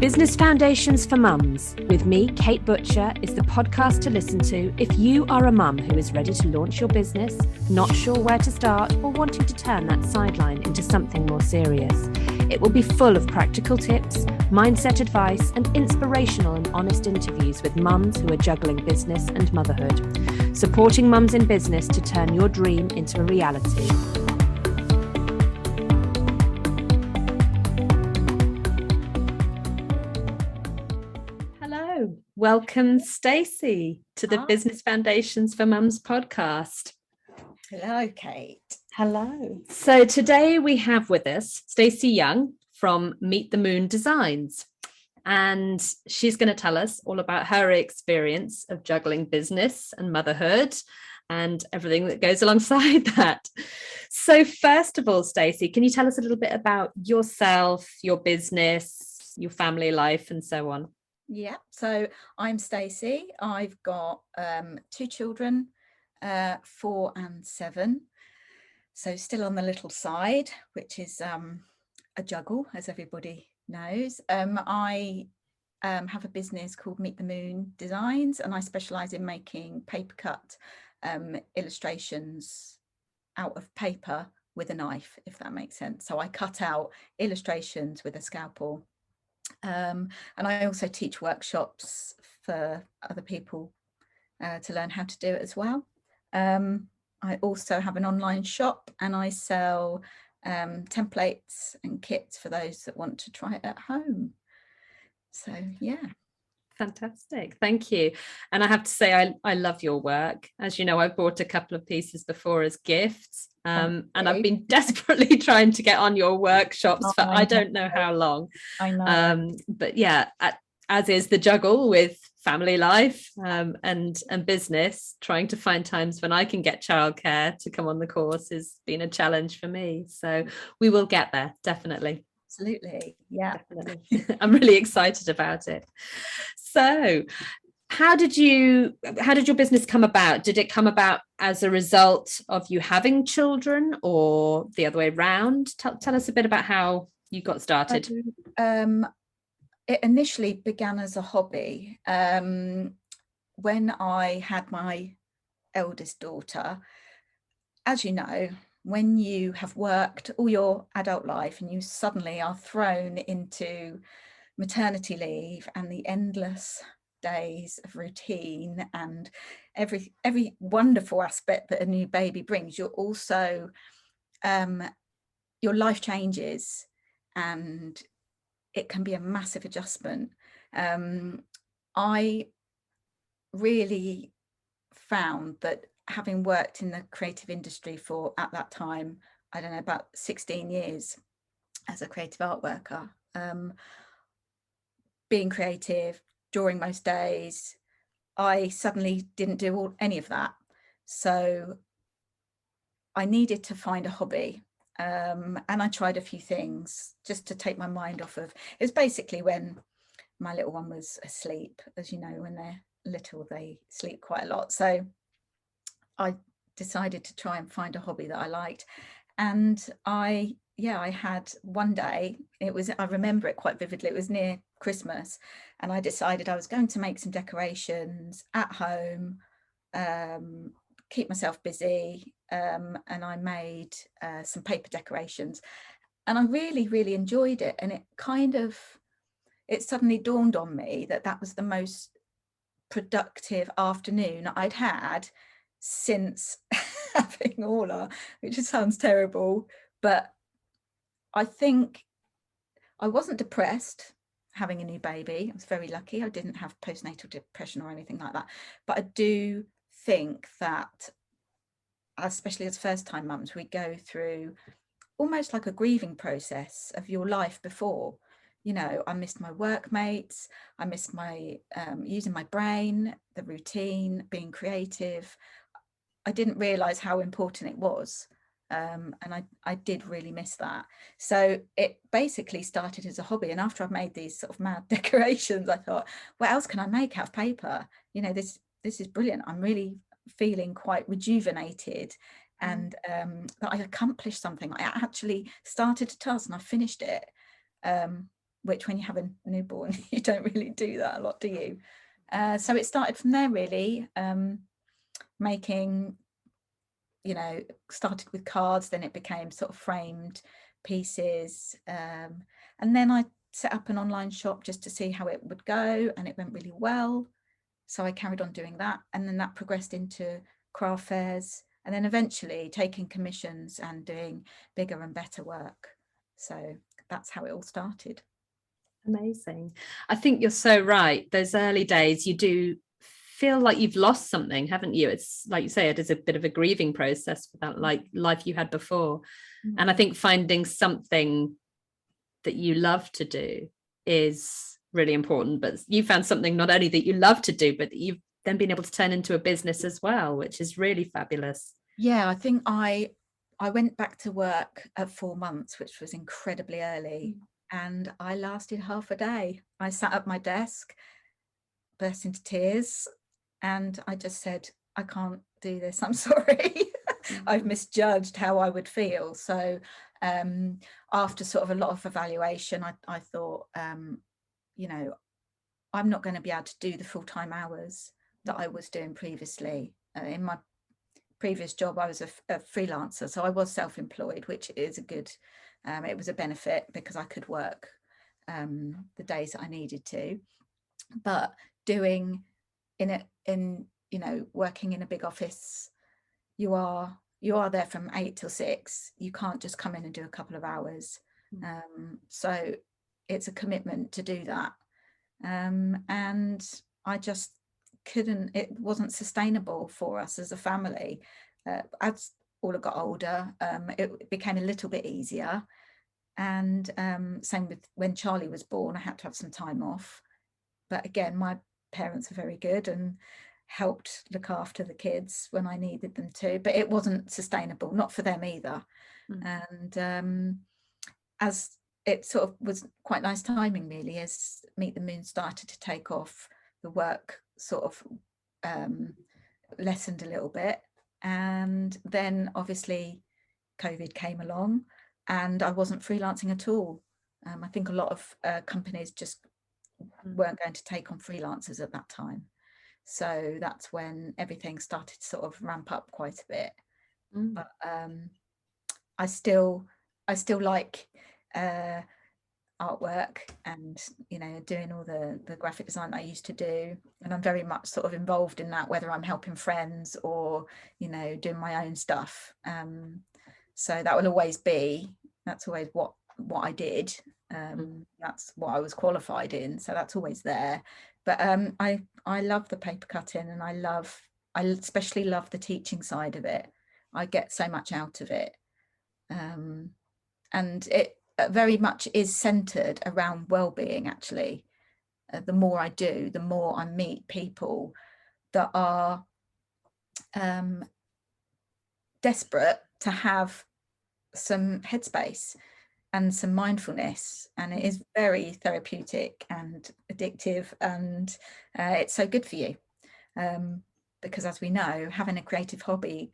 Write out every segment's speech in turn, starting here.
Business Foundations for Mums with me, Kate Butcher, is the podcast to listen to if you are a mum who is ready to launch your business, not sure where to start, or wanting to turn that sideline into something more serious. It will be full of practical tips, mindset advice, and inspirational and honest interviews with mums who are juggling business and motherhood, supporting mums in business to turn your dream into a reality. Welcome, Stacey, to the Business Foundations for Mums podcast. Hello, Kate. Hello. So today we have with us Stacey Young from Meet the Moon Designs, and she's going to tell us all about her experience of juggling business and motherhood and everything that goes alongside that. So first of all, Stacey, can you tell us a little bit about yourself, your business, your family life, and so on? Yeah, so I'm Stacey. I've got 2 children, 4 and 7. So still on the little side, which is a juggle, as everybody knows. I have a business called Meet the Moon Designs, and I specialise in making paper cut illustrations out of paper with a knife, if that makes sense. So I cut out illustrations with a scalpel. And I also teach workshops for other people to learn how to do it as well. I also have an online shop, and I sell templates and kits for those that want to try it at home. So yeah. Fantastic. Thank you. And I have to say, I love your work. As you know, I've bought a couple of pieces before as gifts. And I've been desperately trying to get on your workshops for I don't know how long. I know. But yeah, as is the juggle with family life and business, trying to find times when I can get childcare to come on the course has been a challenge for me. So we will get there, definitely. Absolutely. Yeah. Definitely. I'm really excited about it. So how did your business come about? Did it come about as a result of you having children or the other way around? Tell us a bit about how you got started. It initially began as a hobby. When I had my eldest daughter, as you know, when you have worked all your adult life and you suddenly are thrown into maternity leave and the endless days of routine and every wonderful aspect that a new baby brings, you're also your life changes and it can be a massive adjustment. I really found that having worked in the creative industry for, at that time, I don't know, about 16 years as a creative art worker, being creative during most days, I suddenly didn't do any of that. So I needed to find a hobby. And I tried a few things just to take my mind off of, it was basically when my little one was asleep. As you know, when they're little, they sleep quite a lot. So I decided to try and find a hobby that I liked. And I had one day, I remember it quite vividly, it was near Christmas, and I decided I was going to make some decorations at home, keep myself busy, and I made some paper decorations, and I really, really enjoyed it. And it suddenly dawned on me that was the most productive afternoon I'd had since having Orla, which just sounds terrible, but I think I wasn't depressed having a new baby. I was very lucky. I didn't have postnatal depression or anything like that. But I do think that, especially as first-time mums, we go through almost like a grieving process of your life before. You know, I missed my workmates. I missed my using my brain, the routine, being creative. I didn't realise how important it was. And I did really miss that. So it basically started as a hobby. And after I've made these sort of mad decorations, I thought, what else can I make out of paper? You know, this is brilliant. I'm really feeling quite rejuvenated and that I accomplished something. I actually started a task and I finished it. which when you have a newborn, you don't really do that a lot, do you? So it started from there, really, making, started with cards, then it became sort of framed pieces. And then I set up an online shop just to see how it would go, and it went really well. So I carried on doing that, and then that progressed into craft fairs, and then eventually taking commissions and doing bigger and better work. So that's how it all started. Amazing. I think you're so right. Those early days, you do feel like you've lost something, haven't you? It's like you say, it is a bit of a grieving process for that life you had before. And I think finding something that you love to do is really important. But you found something not only that you love to do, but that you've then been able to turn into a business as well, which is really fabulous. Yeah, I think I went back to work at 4 months, which was incredibly early. And I lasted half a day. I sat at my desk, burst into tears, and I just said, I can't do this. I'm sorry. I've misjudged how I would feel. So after sort of a lot of evaluation, I thought, I'm not going to be able to do the full-time hours that I was doing previously. In my previous job, I was a freelancer, so I was self-employed, which is a good, it was a benefit because I could work the days that I needed to. But doing working in a big office, you are there from 8 till 6. You can't just come in and do a couple of hours. So it's a commitment to do that. And I just couldn't, it wasn't sustainable for us as a family. As all got older, it became a little bit easier. And same with when Charlie was born, I had to have some time off. But again, my parents are very good and helped look after the kids when I needed them to, but it wasn't sustainable, not for them either. And as it sort of was quite nice timing, really, as Meet the Moon started to take off, the work sort of lessened a little bit. And then obviously COVID came along and I wasn't freelancing at all. I think a lot of companies just weren't going to take on freelancers at that time. So that's when everything started to sort of ramp up quite a bit. But I still like artwork and doing all the graphic design I used to do, and I'm very much sort of involved in that, whether I'm helping friends or doing my own stuff. So that will always be, that's always what I did. That's what I was qualified in, so that's always there. But I love the paper cutting, and I especially love the teaching side of it. I get so much out of it, and it very much is centered around well-being. Actually, the more I do, the more I meet people that are desperate to have some headspace and some mindfulness, and it is very therapeutic and addictive, and it's so good for you, because as we know, having a creative hobby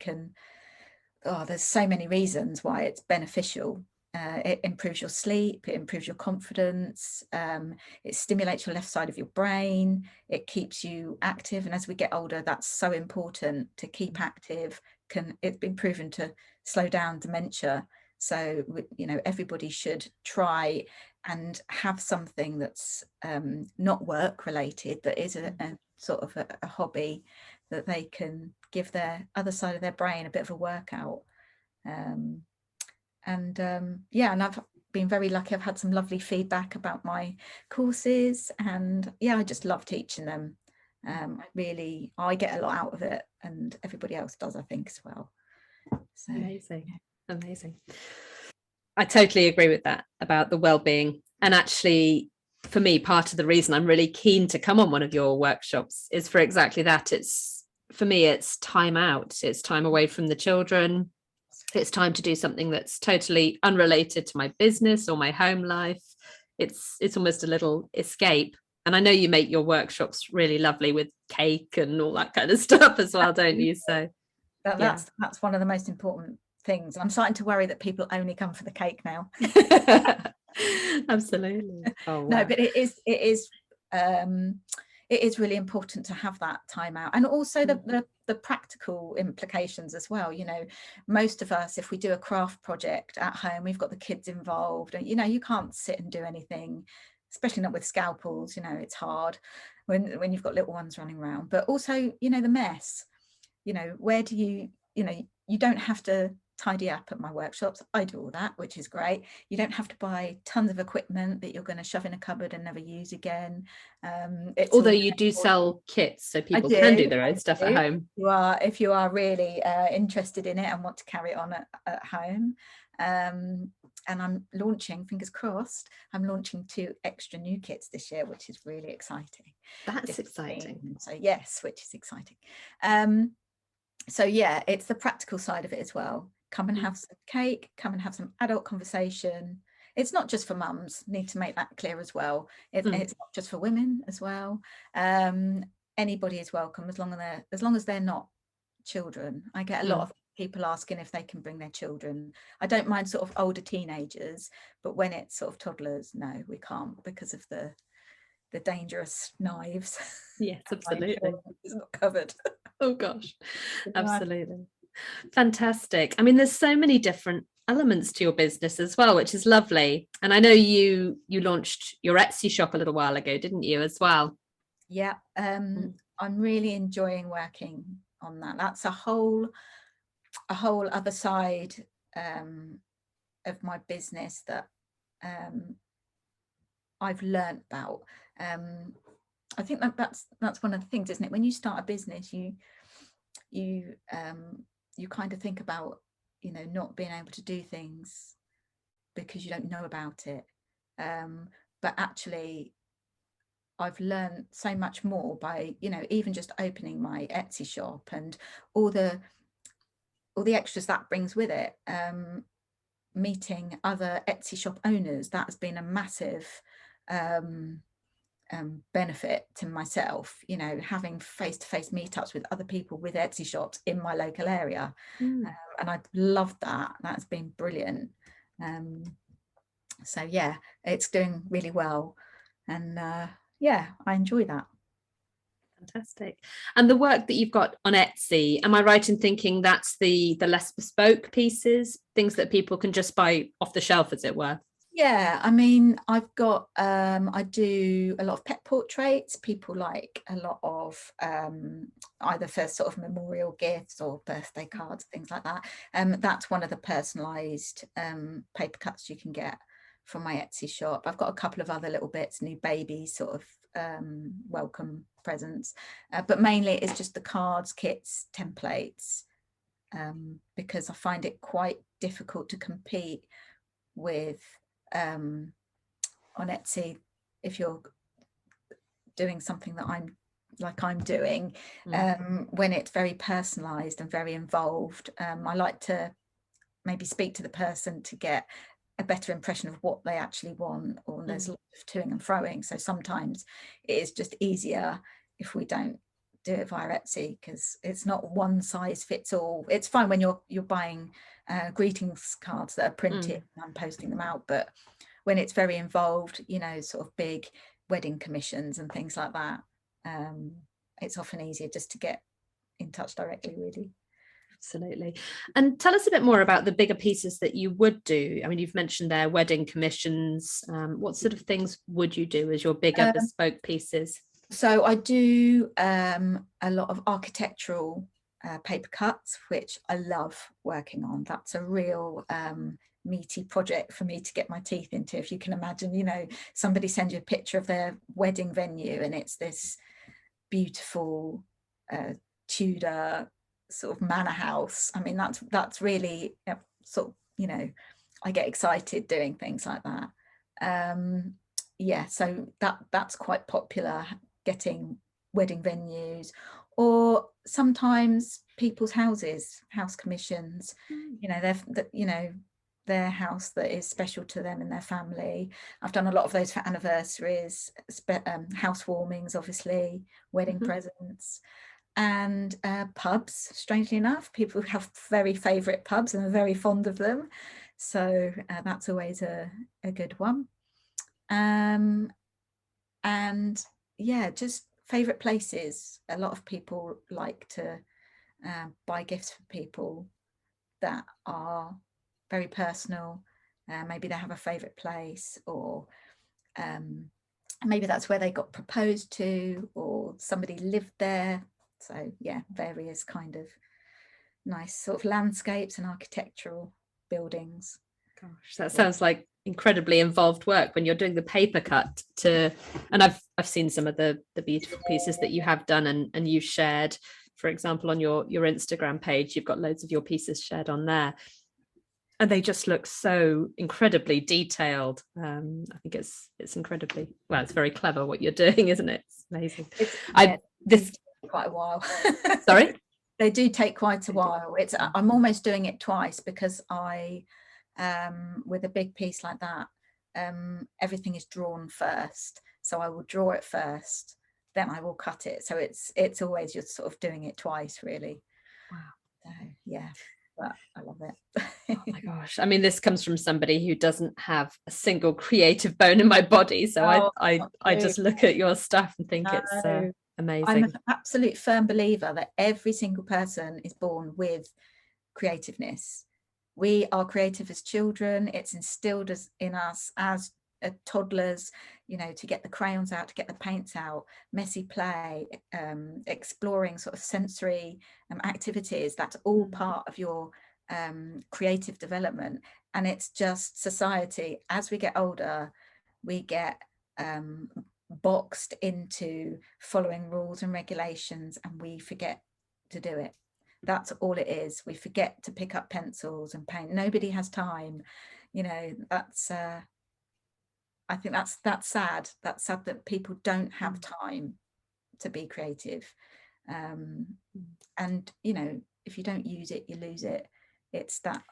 there's so many reasons why it's beneficial. It improves your sleep, it improves your confidence, it stimulates your left side of your brain, it keeps you active, and as we get older, that's so important to keep active. It's been proven to slow down dementia. So everybody should try and have something that's not work related, that is a sort of a hobby that they can give their other side of their brain a bit of a workout. And I've been very lucky. I've had some lovely feedback about my courses, and I just love teaching them. I get a lot out of it, and everybody else does, I think, as well. So Amazing. I totally agree with that about the well-being. And actually, for me, part of the reason I'm really keen to come on one of your workshops is for exactly that. For me, it's time out. It's time away from the children. It's time to do something that's totally unrelated to my business or my home life. It's almost a little escape. And I know you make your workshops really lovely with cake and all that kind of stuff as well, don't you? So that's one of the most important things. I'm starting to worry that people only come for the cake now. Absolutely. Oh, wow. No, but it is really important to have that time out, and also the practical implications as well. You know, most of us, if we do a craft project at home, we've got the kids involved, and you know, you can't sit and do anything, especially not with scalpels. You know, it's hard when you've got little ones running around. But also, you know, the mess. You know, where do you know, you don't have to tidy up at my workshops. I do all that, which is great. You don't have to buy tons of equipment that you're going to shove in a cupboard and never use again. Although you do sell kits, so people can do their own stuff at home. If you are really interested in it and want to carry it on at home. And I'm launching, fingers crossed, I'm launching 2 extra new kits this year, which is really exciting. That's exciting. So yes, which is exciting. So yeah, it's the practical side of it as well. Come and have some cake, come and have some adult conversation. It's not just for mums, need to make that clear as well. It's not just for women as well. Anybody is welcome as long as they're not children. I get a lot of people asking if they can bring their children. I don't mind sort of older teenagers, but when it's sort of toddlers, no, we can't, because of the dangerous knives. Yes, absolutely. It's not covered. Oh gosh, absolutely. Fantastic. I mean, there's so many different elements to your business as well, which is lovely. And I know you launched your Etsy shop a little while ago, didn't you, as well? Yeah, I'm really enjoying working on that. That's a whole other side of my business that I've learned about. I think that's one of the things, isn't it? When you start a business, you kind of think about, you know, not being able to do things because you don't know about it. But actually, I've learned so much more by, you know, even just opening my Etsy shop and all the extras that brings with it. Meeting other Etsy shop owners, that's been a massive benefit to myself, you know, having face-to-face meetups with other people with Etsy shops in my local area. And I loved that. That's been brilliant. So yeah, it's doing really well, and yeah, I enjoy that. Fantastic. And the work that you've got on Etsy, am I right in thinking that's the less bespoke pieces, things that people can just buy off the shelf, as it were? Yeah, I mean, I've got I do a lot of pet portraits. People like a lot of either for sort of memorial gifts or birthday cards, things like that. That's one of the personalized paper cuts you can get from my Etsy shop. I've got a couple of other little bits, new baby sort of welcome presents, but mainly it's just the cards, kits, templates, because I find it quite difficult to compete with on Etsy if you're doing something that I'm doing, when it's very personalized and very involved. I like to maybe speak to the person to get a better impression of what they actually want, or there's a lot of toing and froing, so sometimes it is just easier if we don't do it via Etsy, because it's not one size fits all. It's fine when you're buying greetings cards that are printed and I'm posting them out, but when it's very involved, you know, sort of big wedding commissions and things like that, it's often easier just to get in touch directly, really. Absolutely. And tell us a bit more about the bigger pieces that you would do. I mean, you've mentioned there wedding commissions. What sort of things would you do as your bigger bespoke pieces? So I do a lot of architectural paper cuts, which I love working on. That's a real meaty project for me to get my teeth into. If you can imagine, you know, somebody sends you a picture of their wedding venue and it's this beautiful Tudor sort of manor house. I mean, that's really sort of, you know, I get excited doing things like that. Yeah, so that's quite popular, getting wedding venues, or sometimes people's houses, house commissions. You know, their house that is special to them and their family. I've done a lot of those for anniversaries, housewarmings, obviously, wedding presents, and pubs. Strangely enough, people have very favourite pubs and are very fond of them. So that's always a good one. And yeah, just favorite places. A lot of people like to buy gifts for people that are very personal. Maybe they have a favorite place, or maybe that's where they got proposed to, or somebody lived there. So yeah, various kind of nice sort of landscapes and architectural buildings. Gosh, that sounds like incredibly involved work when you're doing the paper cut to, and I've seen some of the beautiful pieces that you have done and you've shared. For example, on your Instagram page, you've got loads of your pieces shared on there, and they just look so incredibly detailed. I think it's incredibly, well, it's very clever what you're doing, isn't it? It's amazing. This quite a while. Sorry? They do take quite a while. I'm almost doing it twice, because I with a big piece like that, everything is drawn first. So I will draw it first, then I will cut it. So it's always just sort of doing it twice, really. Wow. So yeah, but I love it. Oh my gosh. I mean, this comes from somebody who doesn't have a single creative bone in my body. So I just look at your stuff and think it's amazing. I'm an absolute firm believer that every single person is born with creativeness. We are creative as children. It's instilled in us as toddlers, to get the crayons out, to get the paints out, messy play, exploring sort of sensory activities. That's all part of your creative development. And it's just society, as we get older, we get boxed into following rules and regulations, and we forget to do it. That's all it is. We forget to pick up pencils and paint. Nobody has time. That's I think that's sad. That's sad that people don't have time to be creative. And if you don't use it, you lose it. It's that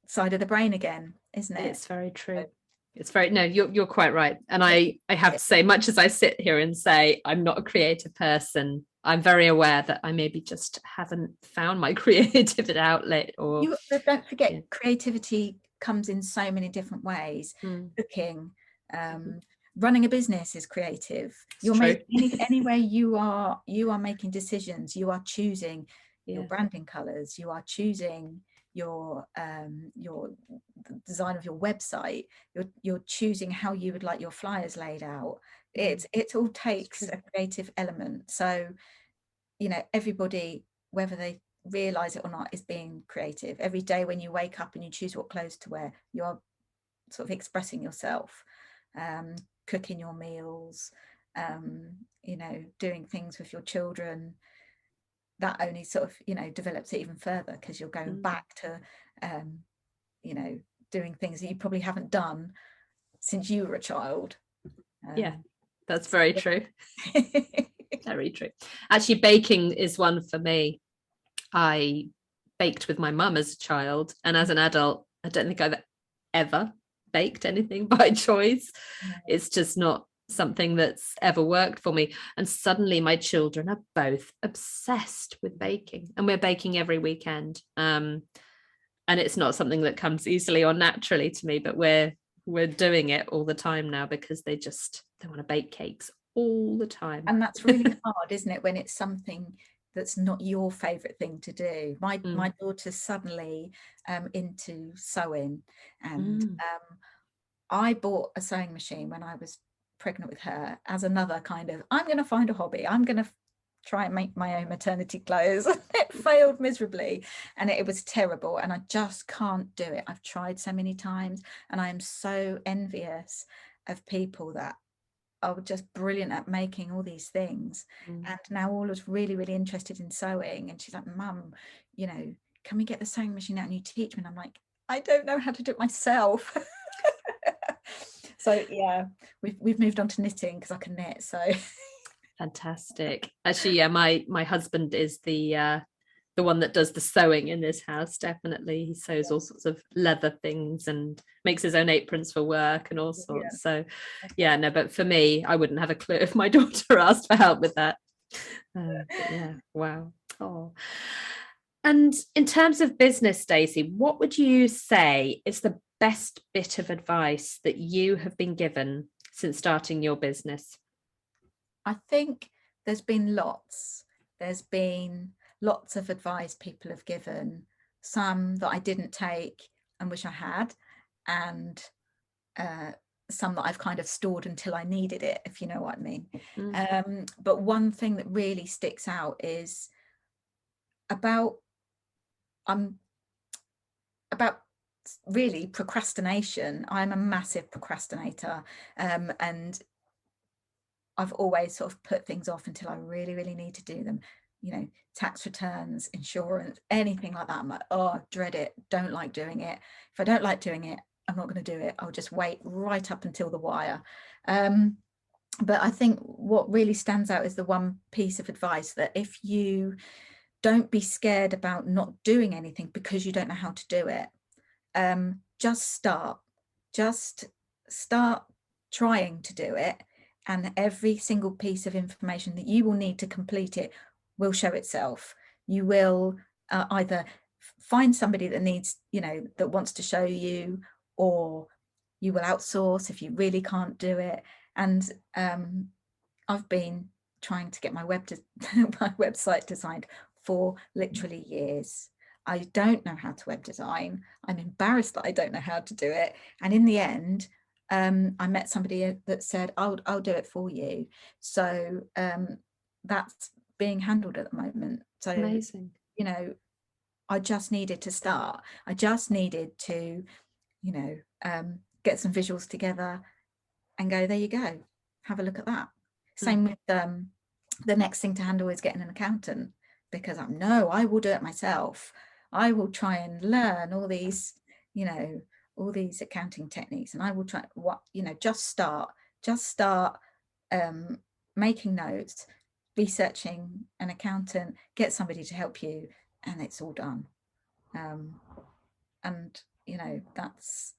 side of the brain again, isn't it? It's very true. It's very, no, you're quite right. And I have to say, much as I sit here and say I'm not a creative person, I'm very aware that I maybe just haven't found my creative outlet. Or don't forget, creativity comes in so many different ways. Cooking, running a business is creative. You're making anywhere you are making decisions. You are choosing your branding colors. You are choosing your design of your website. You're choosing how you would like your flyers laid out. It all takes a creative element. So everybody, whether they realize it or not, is being creative. Every day when you wake up and you choose what clothes to wear, you're sort of expressing yourself, cooking your meals, doing things with your children. That only sort of develops it even further, because you're going back to doing things that you probably haven't done since you were a child. That's very true. Very true. Actually, baking is one for me. I baked with my mum as a child, and as an adult, I don't think I've ever baked anything by choice. It's just not something that's ever worked for me. And suddenly my children are both obsessed with baking, and we're baking every weekend. And it's not something that comes easily or naturally to me, but we're doing it all the time now, because they want to bake cakes all the time. And that's really hard, isn't it, when it's something that's not your favorite thing to do. My daughter's suddenly into sewing, and I bought a sewing machine when I was pregnant with her, as another kind of, I'm going to find a hobby, I'm going to try and make my own maternity clothes. It failed miserably, and it was terrible, and I just can't do it. I've tried so many times, and I am so envious of people that are just brilliant at making all these things. And now Orla's really, really interested in sewing, and she's like, Mum, can we get the sewing machine out and you teach me? And I'm like, I don't know how to do it myself. So yeah, we've moved on to knitting, because I can knit. So fantastic. Actually, my husband is the one that does the sewing in this house. Definitely, he sews all sorts of leather things and makes his own aprons for work and all sorts. So no, but for me, I wouldn't have a clue if my daughter asked for help with that. Wow. And in terms of business, Stacey, what would you say is the best bit of advice that you have been given since starting your business? I think there's been lots. There's been lots of advice people have given, some that I didn't take and wish I had, and some that I've kind of stored until I needed it, if you know what I mean. But one thing that really sticks out is about about really procrastination. I'm a massive procrastinator, and I've always sort of put things off until I really, really need to do them. You know, tax returns, insurance, anything like that. I'm like, oh, I dread it. Don't like doing it. If I don't like doing it, I'm not going to do it. I'll just wait right up until the wire. But I think what really stands out is the one piece of advice that if you don't be scared about not doing anything because you don't know how to do it, just start trying to do it, and every single piece of information that you will need to complete it will show itself. You will either find somebody that needs, you know, that wants to show you, or you will outsource if you really can't do it. And I've been trying to get my website designed for literally years. I don't know how to web design. I'm embarrassed that I don't know how to do it. And in the end, I met somebody that said, I'll do it for you. So that's being handled at the moment. So, amazing. You know, I just needed to start. I just needed to, you know, get some visuals together and go, there you go, have a look at that. Same with the next thing to handle is getting an accountant, because I will do it myself. I will try and learn all these, you know, all these accounting techniques, and I will try just start making notes, researching an accountant, get somebody to help you, and it's all done. And you know, that's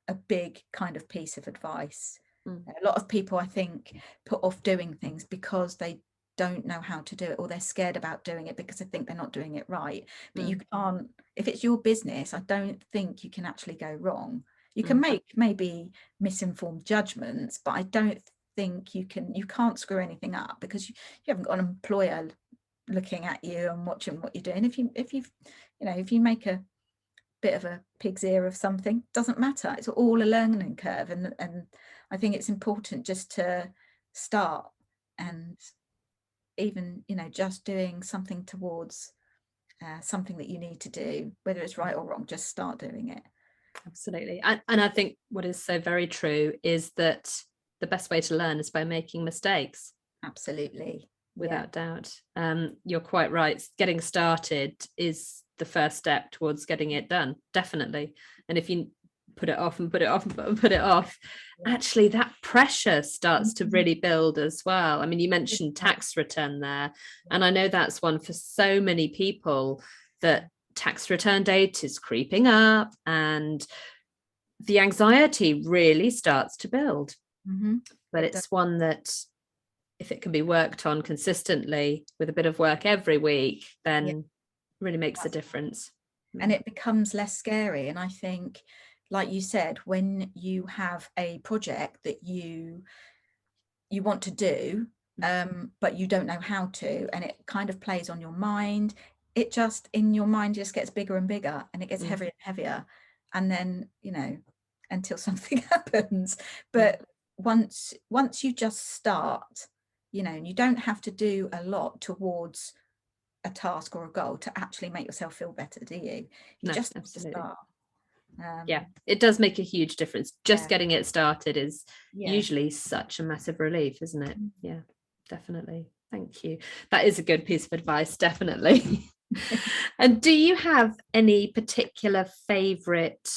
a big kind of piece of advice. A lot of people, I think, put off doing things because they don't know how to do it, or they're scared about doing it because they think they're not doing it right. But you can't, if it's your business, I don't think you can actually go wrong. You can make maybe misinformed judgments, but I don't think you can't screw anything up, because you haven't got an employer looking at you and watching what you're doing. If you make a bit of a pig's ear of something, doesn't matter. It's all a learning curve, and I think it's important just to start, and even, you know, just doing something towards something that you need to do, whether it's right or wrong, just start doing it. Absolutely. And I think what is so very true is that the best way to learn is by making mistakes. Absolutely. Without doubt. You're quite right. Getting started is the first step towards getting it done, definitely. And if you put it off and put it off and put it off, actually that pressure starts to really build as well. I mean, you mentioned tax return there, and I know that's one for so many people, that tax return date is creeping up and the anxiety really starts to build. But it's one that, if it can be worked on consistently with a bit of work every week, then really makes a difference. And it becomes less scary. And I think, like you said, when you have a project that you want to do, but you don't know how to, and it kind of plays on your mind, it just, in your mind, just gets bigger and bigger, and it gets heavier and heavier. And then, you know, until something happens. But once you just start, you know, and you don't have to do a lot towards a task or a goal to actually make yourself feel better, do you? You just have to start. It does make a huge difference. Just getting it started is usually such a massive relief, isn't it? Yeah, definitely. Thank you. That is a good piece of advice, definitely. And do you have any particular favorite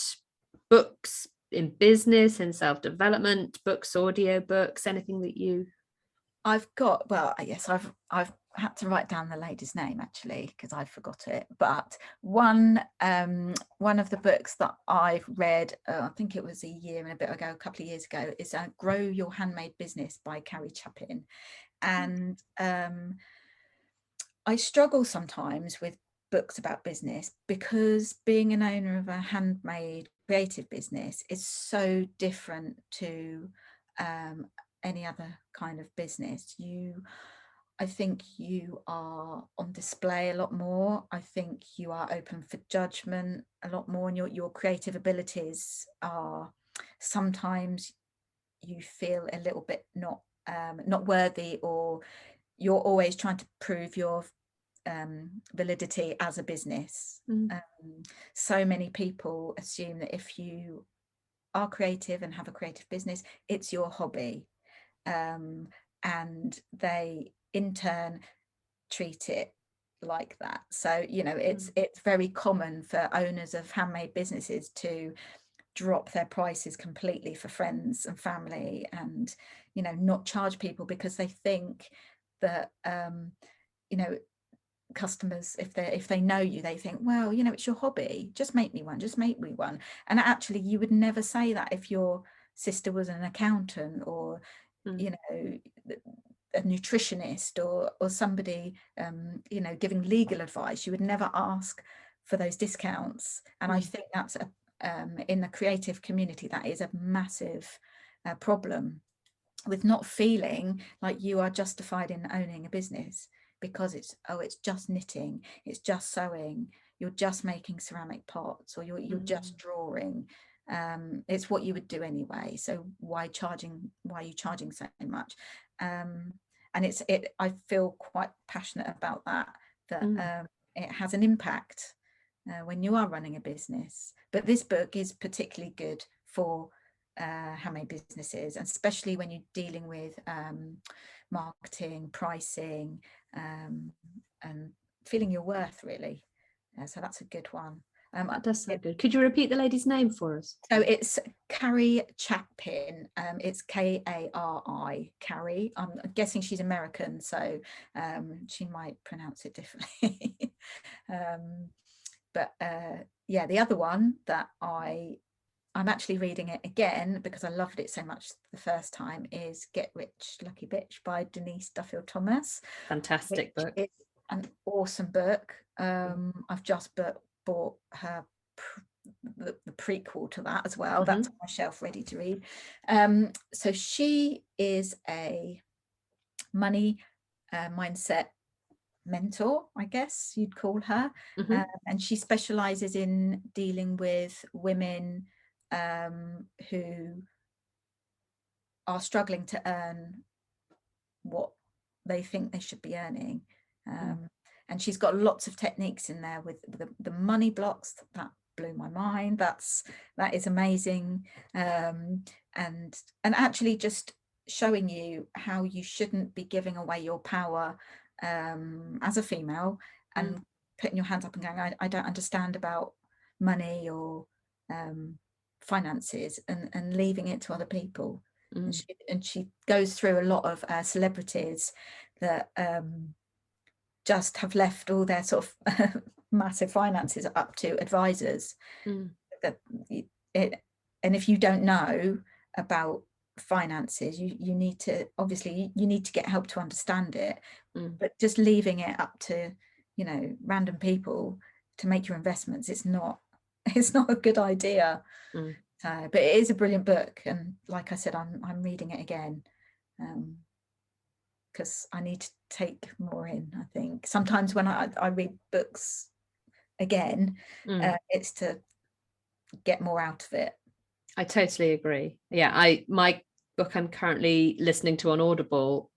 books in business and self-development, books, audio books, anything that you... I've got, well, yes, I've had to write down the lady's name actually, because I forgot it. But one of the books that I've read, I think it was a year and a bit ago, a couple of years ago, is Grow Your Handmade Business by Carrie Chapin. And I struggle sometimes with books about business, because being an owner of a handmade creative business is so different to any other kind of business. I think you are on display a lot more. I think you are open for judgment a lot more, and your creative abilities are sometimes, you feel a little bit not worthy, or you're always trying to prove your validity as a business. So many people assume that if you are creative and have a creative business, it's your hobby, and they in turn treat it like that. So it's very common for owners of handmade businesses to drop their prices completely for friends and family, and not charge people, because they think that customers, if they know you, they think, well, it's your hobby, just make me one. And actually, you would never say that if your sister was an accountant, or a nutritionist, or somebody giving legal advice. You would never ask for those discounts. And I think that's in the creative community, that is a massive problem, with not feeling like you are justified in owning a business, because it's just knitting, it's just sewing, you're just making ceramic pots, or you're just drawing. It's what you would do anyway, so why are you charging so much? And I feel quite passionate about that it has an impact when you are running a business. But this book is particularly good for handmade businesses, and especially when you're dealing with marketing, pricing, and feeling your worth, really. So that's a good one. That does sound good. Could you repeat the lady's name for us? So it's Carrie Chapin. It's Kari. Carrie. I'm guessing she's American, so she might pronounce it differently. But the other one that I'm actually reading it again because I loved it so much the first time, is Get Rich Lucky Bitch by Denise Duffield Thomas. Fantastic book. It's an awesome book. I've just bought her the prequel to that as well. That's on my shelf ready to read. So she is a money mindset mentor, I guess you'd call her. And she specializes in dealing with women who are struggling to earn what they think they should be earning. And she's got lots of techniques in there with the money blocks. That blew my mind. That is amazing. And actually just showing you how you shouldn't be giving away your power as a female, and putting your hands up and going, I don't understand about money or finances, and leaving it to other people. And she goes through a lot of celebrities that just have left all their sort of massive finances up to advisors. And if you don't know about finances, you need to, obviously you need to get help to understand it, but just leaving it up to random people to make your investments, it's not a good idea. But it is a brilliant book, and like I said, I'm reading it again because I need to take more in. I think sometimes when I read books again, it's to get more out of it. I totally agree. Yeah, my book I'm currently listening to on Audible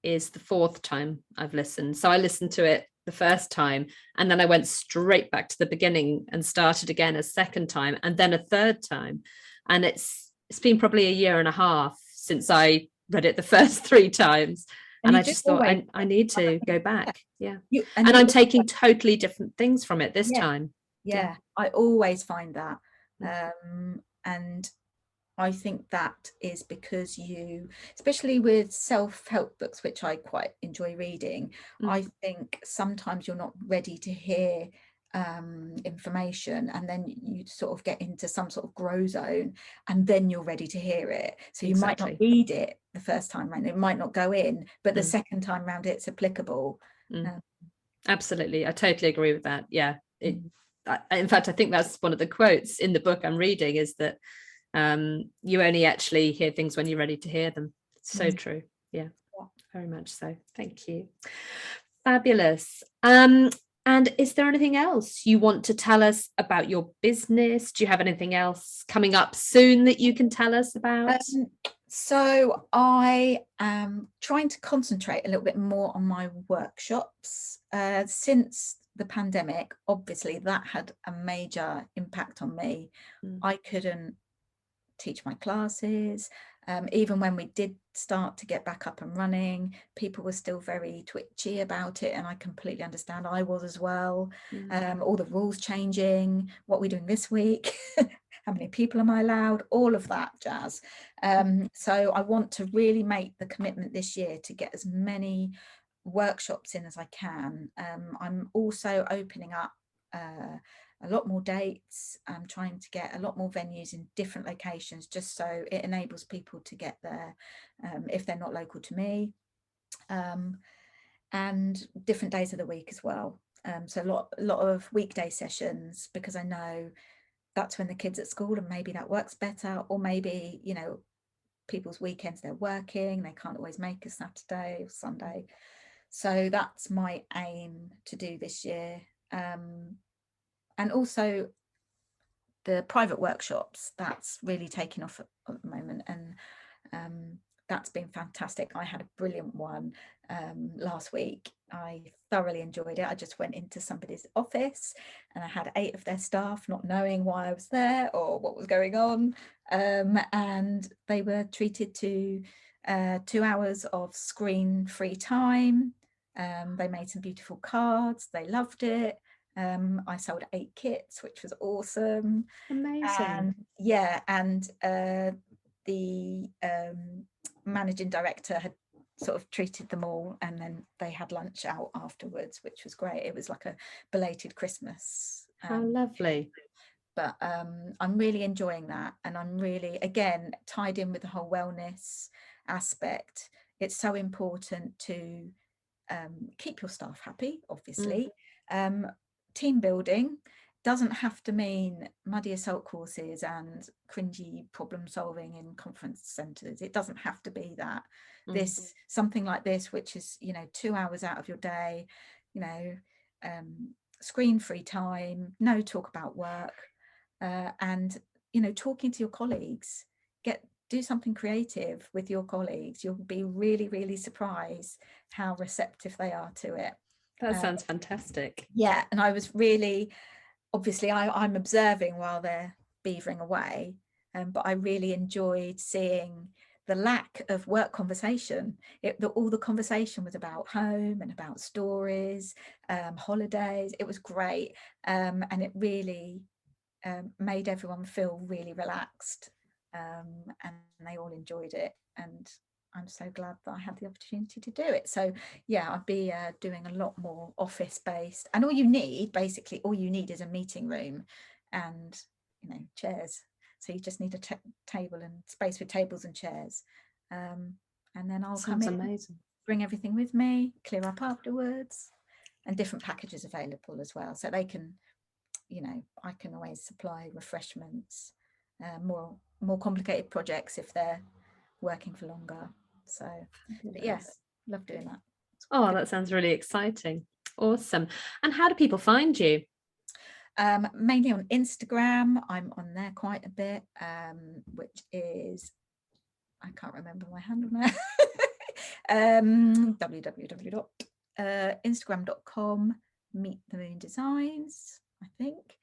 is the 4th time I've listened. So I listened to it the first time, and then I went straight back to the beginning and started again a second time, and then a third time. And it's been probably a year and a half since I read it the first 3 times. And I just thought I need to go back. Yeah. And I'm taking totally different things from it this time. Yeah, I always find that. And I think that is because you, especially with self-help books, which I quite enjoy reading, I think sometimes you're not ready to hear information, and then you sort of get into some sort of grow zone, and then you're ready to hear it. So you might not read it the first time round, it might not go in, but the second time round it's applicable. Absolutely. I totally agree with that. Yeah. In fact, I think that's one of the quotes in the book I'm reading, is that you only actually hear things when you're ready to hear them. So true. Yeah, very much so. Thank you. Fabulous. And is there anything else you want to tell us about your business? Do you have anything else coming up soon that you can tell us about? So I am trying to concentrate a little bit more on my workshops. Since the pandemic, obviously that had a major impact on me. I couldn't teach my classes. Even when we did start to get back up and running, people were still very twitchy about it, and I completely understand. I was as well. All the rules changing, what we're doing this week, how many people am I allowed, all of that jazz. So I want to really make the commitment this year to get as many workshops in as I can. I'm also opening up a lot more dates. I'm trying to get a lot more venues in different locations, just so it enables people to get there if they're not local to me, and different days of the week as well. So a lot of weekday sessions, because I know that's when the kids at school, and maybe that works better. Or maybe, you know, people's weekends, they're working, they can't always make a Saturday or Sunday. So that's my aim to do this year. And also the private workshops, that's really taking off at the moment, and that's been fantastic. I had a brilliant one last week. I thoroughly enjoyed it. I just went into somebody's office and I had 8 of their staff, not knowing why I was there or what was going on, and they were treated to 2 hours of screen-free time. They made some beautiful cards. They loved it. I sold 8 kits, which was awesome. Amazing. And the managing director had sort of treated them all, and then they had lunch out afterwards, which was great. It was like a belated Christmas. How lovely. But I'm really enjoying that, and I'm really, again, tied in with the whole wellness aspect. It's so important to keep your staff happy, obviously. Team building doesn't have to mean muddy assault courses and cringy problem solving in conference centres. It doesn't have to be that. This, something like this, which is, you know, 2 hours out of your day, you know, screen free time, no talk about work, and, you know, talking to your colleagues. Do something creative with your colleagues. You'll be really, really surprised how receptive they are to it. That sounds fantastic. Yeah, and I was really, obviously I'm observing while they're beavering away, but I really enjoyed seeing the lack of work conversation. All the conversation was about home and about stories, holidays. It was great, and it really made everyone feel really relaxed, and they all enjoyed it. And I'm so glad that I had the opportunity to do it. So yeah, I'll be doing a lot more office based, and all you need is a meeting room and, you know, chairs. So you just need a table and space with tables and chairs, and then I'll come in, amazing. Bring everything with me, clear up afterwards, and different packages available as well, so they can, you know, I can always supply refreshments, more complicated projects if they're working for longer. So yes, love doing that. Oh, that sounds really exciting. Awesome. And how do people find you? Mainly on Instagram. I'm on there quite a bit, which is, I can't remember my handle now. www.instagram.com Meet the Moon Designs, I think.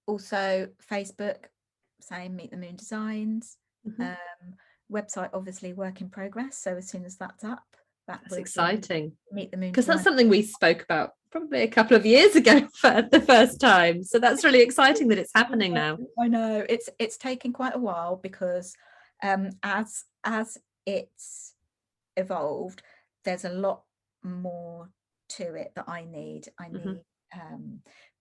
Also Facebook, same, Meet the Moon Designs. Website, obviously, work in progress. So as soon as that's up, that's exciting. Meet the Moon, because that's something we spoke about probably a couple of years ago for the first time. So that's really exciting that it's happening now. I know it's taken quite a while, because as it's evolved, there's a lot more to it that I need. I need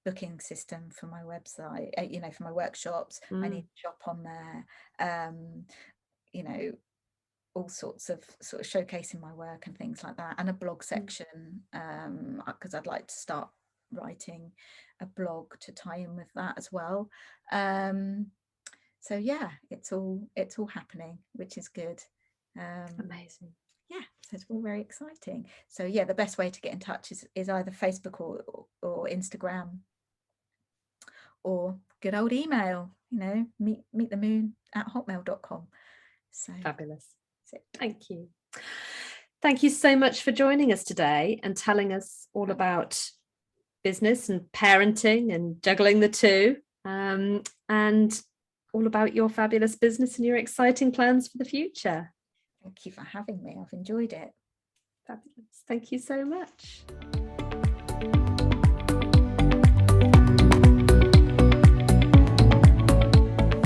booking system for my website, you know, for my workshops. I need to shop on there, you know, all sorts of sort of showcasing my work and things like that, and a blog section, because I'd like to start writing a blog to tie in with that as well. So yeah, it's all happening, which is good. Amazing. Yeah, so it's all very exciting. So yeah, the best way to get in touch is either Facebook or Instagram, or good old email, meetthemoon@hotmail.com. So fabulous. Thank you. Thank you so much for joining us today and telling us all about business and parenting and juggling the two, and all about your fabulous business and your exciting plans for the future. Thank you for having me. I've enjoyed it. Fabulous. Thank you so much.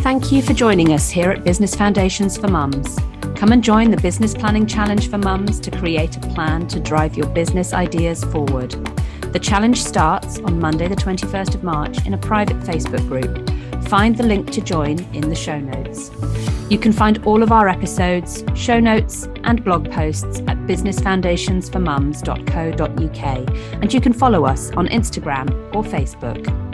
Thank you for joining us here at Business Foundations for Mums. Come and join the Business Planning Challenge for Mums to create a plan to drive your business ideas forward. The challenge starts on Monday, the 21st of March in a private Facebook group. Find the link to join in the show notes. You can find all of our episodes, show notes, and blog posts at businessfoundationsformums.co.uk, and you can follow us on Instagram or Facebook.